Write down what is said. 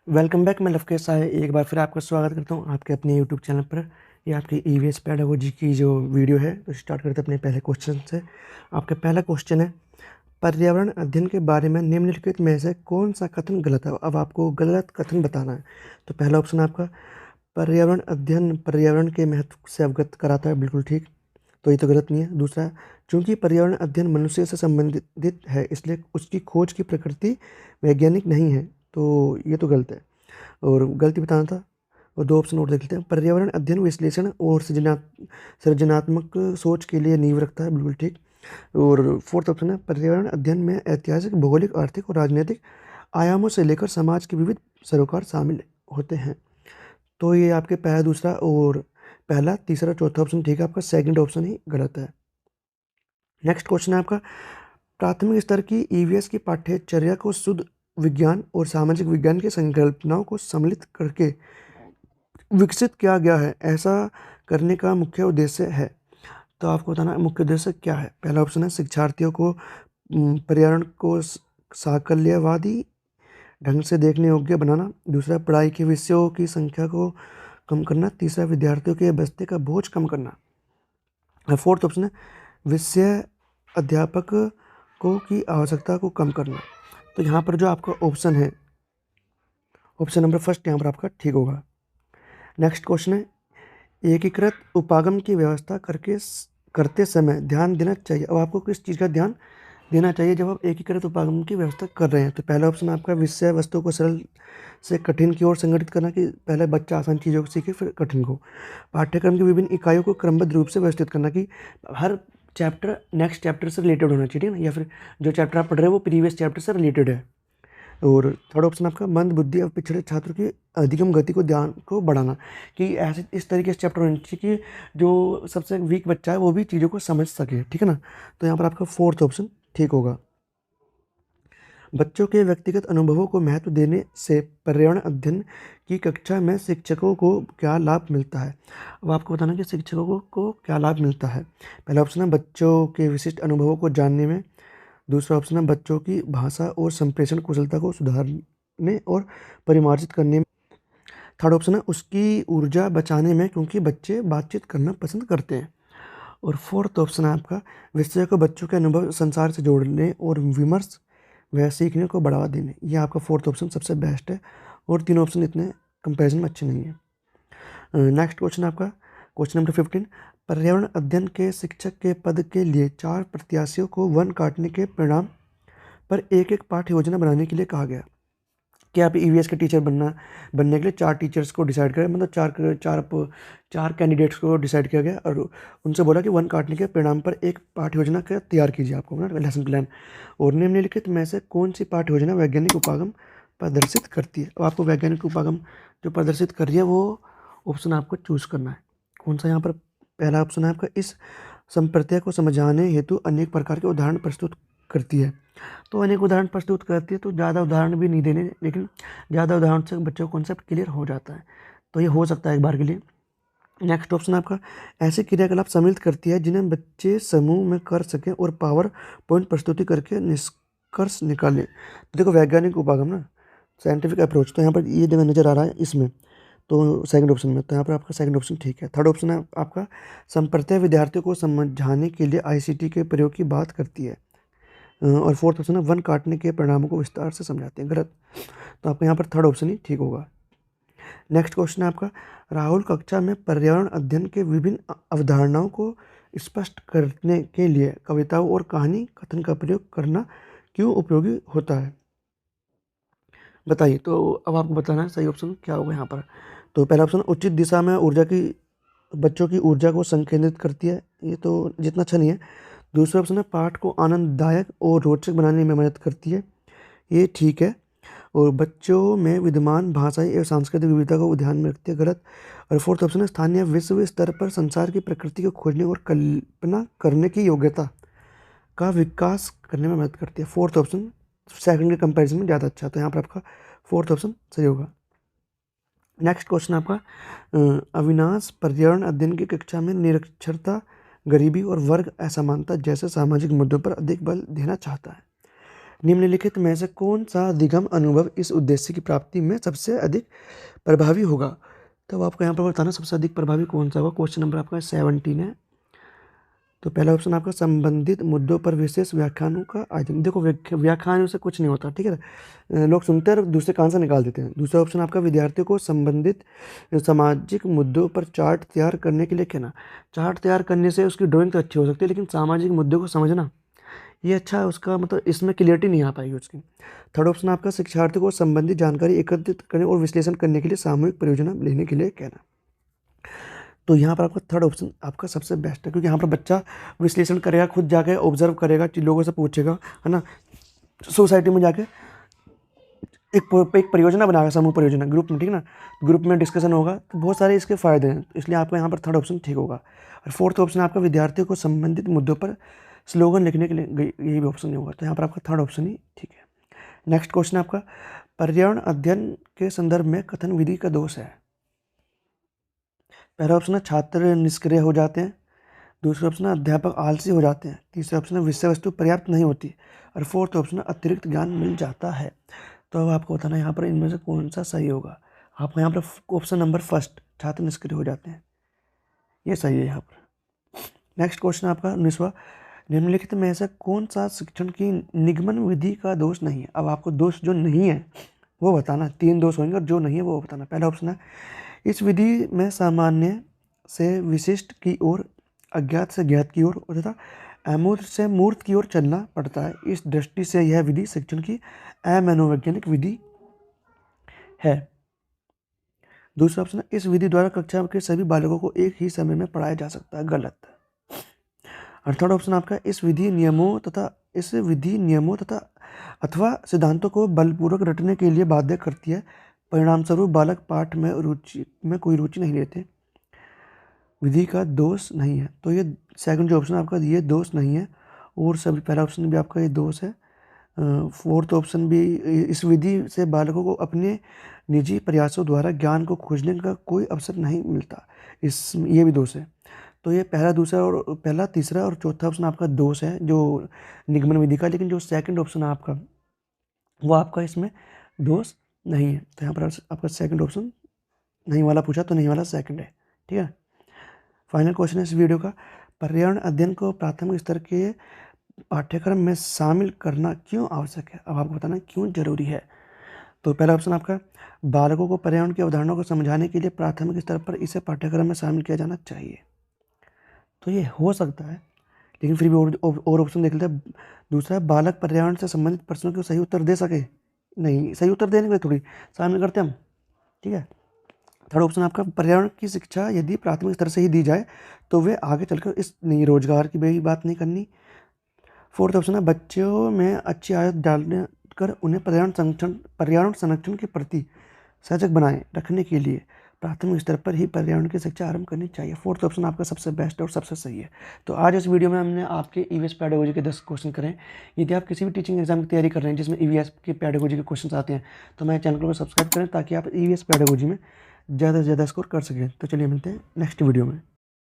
Welcome back. मैं लवकेश साय एक बार फिर आपका स्वागत करता हूँ आपके अपने यूट्यूब चैनल पर। ये आपकी ईवीएस पेडागोजी की जो वीडियो है, तो स्टार्ट करते हैं अपने पहले क्वेश्चन से। आपका पहला क्वेश्चन है, पर्यावरण अध्ययन के बारे में निम्नलिखित में से कौन सा कथन गलत है। अब आपको गलत कथन बताना है। तो पहला ऑप्शन आपका, पर्यावरण अध्ययन पर्यावरण के महत्व से अवगत कराता है। बिल्कुल ठीक, तो ये तो गलत नहीं है। दूसरा, चूंकि पर्यावरण अध्ययन मनुष्य से संबंधित है इसलिए उसकी खोज की प्रकृति वैज्ञानिक नहीं है। तो ये तो गलत है और गलती बताना था। और दो ऑप्शन और देख लेते हैं। पर्यावरण अध्ययन विश्लेषण और सृजनात्मक सोच के लिए नींव रखता है। बिल्कुल ठीक। और फोर्थ ऑप्शन है, पर्यावरण अध्ययन में ऐतिहासिक, भौगोलिक, आर्थिक और राजनीतिक आयामों से लेकर समाज के विविध सरोकार शामिल होते हैं। तो ये आपके पहला, दूसरा और पहला, तीसरा, चौथा ऑप्शन ठीक है। आपका सेकंड ऑप्शन ही गलत है। नेक्स्ट क्वेश्चन है आपका, प्राथमिक स्तर की ईवीएस की पाठ्यचर्या को शुद्ध विज्ञान और सामाजिक विज्ञान की संकल्पनाओं को सम्मिलित करके विकसित किया गया है। ऐसा करने का मुख्य उद्देश्य है। तो आपको बताना है मुख्य उद्देश्य क्या है। पहला ऑप्शन है, शिक्षार्थियों को पर्यावरण को साकल्यवादी ढंग से देखने योग्य बनाना। दूसरा, पढ़ाई के विषयों की संख्या को कम करना। तीसरा, विद्यार्थियों के बस्ते का बोझ कम करना। और फोर्थ ऑप्शन है, विषय अध्यापक को की आवश्यकता को कम करना। तो यहाँ पर जो आपका ऑप्शन है, ऑप्शन नंबर फर्स्ट यहाँ पर आपका ठीक होगा। नेक्स्ट क्वेश्चन है, एकीकृत उपागम की व्यवस्था करते समय ध्यान देना चाहिए। अब आपको किस चीज़ का ध्यान देना चाहिए जब आप एकीकृत उपागम की व्यवस्था कर रहे हैं। तो पहला ऑप्शन आपका, विषय वस्तु को सरल से कठिन की ओर संगठित करना, कि पहले बच्चा आसान चीज़ों को सीखे फिर कठिन को। पाठ्यक्रम की विभिन्न इकाइयों को क्रमबद्ध रूप से व्यवस्थित करना, कि हर चैप्टर नेक्स्ट चैप्टर से रिलेटेड होना चाहिए, ठीक है ना, या फिर जो चैप्टर आप पढ़ रहे हो वो प्रीवियस चैप्टर से रिलेटेड है। और थर्ड ऑप्शन आपका, मंद बुद्धि और पिछड़े छात्र की अधिगम गति को ध्यान को बढ़ाना, कि ऐसे इस तरीके से चैप्टर होने चाहिए कि जो सबसे वीक बच्चा है वो भी चीज़ों को समझ सके, ठीक है ना। तो यहाँ पर आपका फोर्थ ऑप्शन ठीक होगा। बच्चों के व्यक्तिगत अनुभवों को महत्व देने से पर्यावरण अध्ययन की कक्षा में शिक्षकों को क्या लाभ मिलता है। अब आपको बताना कि शिक्षकों को क्या लाभ मिलता है। पहला ऑप्शन है, बच्चों के विशिष्ट अनुभवों को जानने में। दूसरा ऑप्शन है, बच्चों की भाषा और संप्रेषण कुशलता को सुधारने और परिमार्जित करने में। थर्ड ऑप्शन है, उसकी ऊर्जा बचाने में, क्योंकि बच्चे बातचीत करना पसंद करते हैं। और फोर्थ ऑप्शन है आपका, विषय को बच्चों के अनुभव संसार से जोड़ने और विमर्श व सीखने को बढ़ावा देने। ये आपका फोर्थ ऑप्शन सबसे बेस्ट है और तीनों ऑप्शन इतने कंपेरिजन में अच्छे नहीं है। नेक्स्ट क्वेश्चन आपका, क्वेश्चन नंबर 15, पर्यावरण अध्ययन के शिक्षक के पद के लिए 4 प्रत्याशियों को वन काटने के परिणाम पर एक एक पाठ्य योजना बनाने के लिए कहा गया। कि आप ईवीएस के टीचर बनने के लिए 4 टीचर्स को डिसाइड करें, मतलब चार कैंडिडेट्स को डिसाइड किया गया और उनसे बोला कि वन काटने के परिणाम पर एक पाठ्य योजना का तैयार कीजिए, आपको ना लेसन प्लान। और निम्नलिखित में से कौन सी पाठ्य योजना वैज्ञानिक उपागम प्रदर्शित करती है। अब आपको वैज्ञानिक उपागम जो प्रदर्शित कर रही है वो ऑप्शन आपको चूज करना है। कौन सा यहाँ पर पहला ऑप्शन है आपका, इस संप्रत्यय को समझाने हेतु अनेक प्रकार के उदाहरण प्रस्तुत करती है। तो अनेक उदाहरण प्रस्तुत करती है, तो ज़्यादा उदाहरण भी नहीं देने, लेकिन ज़्यादा उदाहरण से बच्चों को कॉन्सेप्ट क्लियर हो जाता है, तो ये हो सकता है एक बार के लिए। नेक्स्ट ऑप्शन आपका, ऐसे क्रियाकलाप सम्मिलित करती है जिन्हें बच्चे समूह में कर सकें और पावर पॉइंट प्रस्तुति करके निष्कर्ष निकालें। तो देखो, वैज्ञानिक उपागम ना, साइंटिफिक अप्रोच, तो यहाँ पर ये जगह नज़र आ रहा है इसमें, तो सेकंड ऑप्शन में, तो यहाँ पर आपका सेकंड ऑप्शन ठीक है। थर्ड ऑप्शन है आपका, संप्रत्यय विद्यार्थियों को समझाने के लिए आईसीटी के प्रयोग की बात करती है। और फोर्थ ऑप्शन है, वन काटने के परिणामों को विस्तार से समझाते हैं। गलत, तो आपका यहाँ पर थर्ड ऑप्शन ही ठीक होगा। नेक्स्ट क्वेश्चन है आपका, राहुल कक्षा में पर्यावरण अध्ययन के विभिन्न अवधारणाओं को स्पष्ट करने के लिए कविताओं और कहानी कथन का प्रयोग करना क्यों उपयोगी होता है, बताइए। तो अब आपको बताना है सही ऑप्शन क्या होगा यहाँ पर। तो पहला ऑप्शन, उचित दिशा में ऊर्जा की, बच्चों की ऊर्जा को संकेंद्रित करती है, ये तो जितना अच्छा नहीं है। दूसरा ऑप्शन है, पाठ को आनंददायक और रोचक बनाने में मदद करती है, ये ठीक है। और बच्चों में विद्यमान भाषाई एवं सांस्कृतिक विविधता को ध्यान में रखती है, गलत। और फोर्थ ऑप्शन है, स्थानीय विश्व स्तर पर संसार की प्रकृति को खोजने और कल्पना करने की योग्यता का विकास करने में मदद करती है। फोर्थ ऑप्शन सेकंड के कंपैरिजन में ज़्यादा अच्छा, तो यहाँ पर आपका फोर्थ ऑप्शन सही होगा। नेक्स्ट क्वेश्चन आपका, अविनाश पर्यावरण अध्ययन की कक्षा में निरक्षरता, गरीबी और वर्ग असमानता जैसे सामाजिक मुद्दों पर अधिक बल देना चाहता है। निम्नलिखित में से कौन सा अधिगम अनुभव इस उद्देश्य की प्राप्ति में सबसे अधिक प्रभावी होगा? तो आपको यहाँ पर बताना सबसे अधिक प्रभावी कौन सा होगा। क्वेश्चन नंबर आपका 17 है। तो पहला ऑप्शन आपका संबंधित मुद्दों पर विशेष व्याख्यानों का आयोजन। देखो व्याख्यानों से कुछ नहीं होता, ठीक है, लोग सुनते हैं और दूसरे कान से निकाल देते हैं। दूसरा ऑप्शन आपका विद्यार्थियों को संबंधित सामाजिक मुद्दों पर चार्ट तैयार करने के लिए कहना। चार्ट तैयार करने से उसकी ड्राइंग तो अच्छी हो सकती है, लेकिन सामाजिक मुद्दों को समझना ये अच्छा है, उसका मतलब इसमें क्लियरिटी नहीं आ पाएगी उसकी। थर्ड ऑप्शन आपका शिक्षार्थियों को संबंधित जानकारी एकत्रित करने और विश्लेषण करने के लिए सामूहिक परियोजना लेने के लिए कहना। तो यहाँ पर आपका थर्ड ऑप्शन आपका सबसे बेस्ट है, क्योंकि यहाँ पर बच्चा विश्लेषण करेगा, खुद जाके ऑब्जर्व करेगा, लोगों से पूछेगा, है ना, सोसाइटी में जाके एक परियोजना बनाएगा, समूह परियोजना ग्रुप में, ठीक है ना, ग्रुप में डिस्कशन होगा। तो बहुत सारे इसके फ़ायदे हैं, तो इसलिए आपका यहाँ पर थर्ड ऑप्शन ठीक होगा। और फोर्थ ऑप्शन आपका विद्यार्थियों को संबंधित मुद्दों पर स्लोगन लिखने के लिए, यही भी ऑप्शन नहीं होगा। तो यहाँ पर आपका थर्ड ऑप्शन ही ठीक है। नेक्स्ट क्वेश्चन आपका पर्यावरण अध्ययन के संदर्भ में कथन विधि का दोष है। पहला ऑप्शन है छात्र निष्क्रिय हो जाते हैं। दूसरा ऑप्शन है अध्यापक आलसी हो जाते हैं। तीसरा ऑप्शन है विषय वस्तु पर्याप्त नहीं होती। और फोर्थ ऑप्शन है अतिरिक्त ज्ञान मिल जाता है। तो अब आपको बताना यहाँ पर इनमें से कौन सा सही होगा। आपको यहाँ पर ऑप्शन नंबर फर्स्ट छात्र निष्क्रिय हो जाते हैं, ये सही है यहाँ पर। नेक्स्ट क्वेश्चन आपका 19वां, निम्नलिखित में से कौन सा शिक्षण की निगमन विधि का दोष नहीं है। अब आपको दोष जो नहीं है वो बताना, 3 दोष होंगे और जो नहीं है वो बताना। पहला ऑप्शन है इस विधि में सामान्य से विशिष्ट की ओर, अज्ञात से ज्ञात की ओर तथा अमूर्त से मूर्त की ओर चलना पड़ता है। इस दृष्टि से यह विधि शिक्षण की अमनोवैज्ञानिक विधि है। दूसरा ऑप्शन है इस विधि द्वारा कक्षा के सभी बालकों को एक ही समय में पढ़ाया जा सकता है, गलत। और थर्ड ऑप्शन आपका इस विधि नियमों तथा अथवा सिद्धांतों को बलपूर्वक रटने के लिए बाध्य करती है। परिणामस्वरूप बालक पाठ में कोई रुचि नहीं लेते। विधि का दोष नहीं है। तो ये सेकंड जो ऑप्शन आपका ये दोष नहीं है, और सभी पहला ऑप्शन भी आपका ये दोष है। फोर्थ ऑप्शन भी इस विधि से बालकों को अपने निजी प्रयासों द्वारा ज्ञान को खोजने का कोई अवसर नहीं मिलता, ये भी दोष है। तो ये पहला तीसरा और चौथा ऑप्शन आपका दोष है जो निगमन विधि का, लेकिन जो सेकंड ऑप्शन है आपका वो आपका इसमें दोष नहीं है। तो यहाँ पर आपका सेकंड ऑप्शन नहीं वाला पूछा, तो नहीं वाला सेकंड है, ठीक है। फाइनल क्वेश्चन है इस वीडियो का, पर्यावरण अध्ययन को प्राथमिक स्तर के पाठ्यक्रम में शामिल करना क्यों आवश्यक है। अब आपको बताना क्यों जरूरी है। तो पहला ऑप्शन आपका बालकों को पर्यावरण की अवधारणा को समझाने के लिए प्राथमिक स्तर पर इसे पाठ्यक्रम में शामिल किया जाना चाहिए। तो ये हो सकता है, लेकिन फिर भी और ऑप्शन देख लेते हैं। दूसरा है बालक पर्यावरण से संबंधित प्रश्नों को सही उत्तर दे सके। नहीं, सही उत्तर देने के लिए थोड़ी शामिल करते हैं हम, ठीक है। थर्ड ऑप्शन आपका पर्यावरण की शिक्षा यदि प्राथमिक स्तर से ही दी जाए तो वे आगे चलकर इस नहीं रोजगार की भी बात नहीं करनी। फोर्थ ऑप्शन है बच्चों में अच्छी आदत डालने कर उन्हें पर्यावरण संरक्षण के प्रति सजग बनाए रखने के लिए प्राथमिक स्तर पर ही पर्यावरण की शिक्षा आरंभ करनी चाहिए। फोर्थ ऑप्शन आपका सबसे बेस्ट और सबसे सही है। तो आज इस वीडियो में हमने आपके ईवीएस पेडागोजी के 10 क्वेश्चन करें। यदि आप किसी भी टीचिंग एग्जाम की तैयारी कर रहे हैं जिसमें ईवीएस के पेडागोजी के क्वेश्चन आते हैं, तो मेरे चैनल को सब्सक्राइब करें ताकि आप ईवीएस पेडागोजी में ज़्यादा से ज़्यादा स्कोर कर सकें। तो चलिए मिलते हैं नेक्स्ट वीडियो में।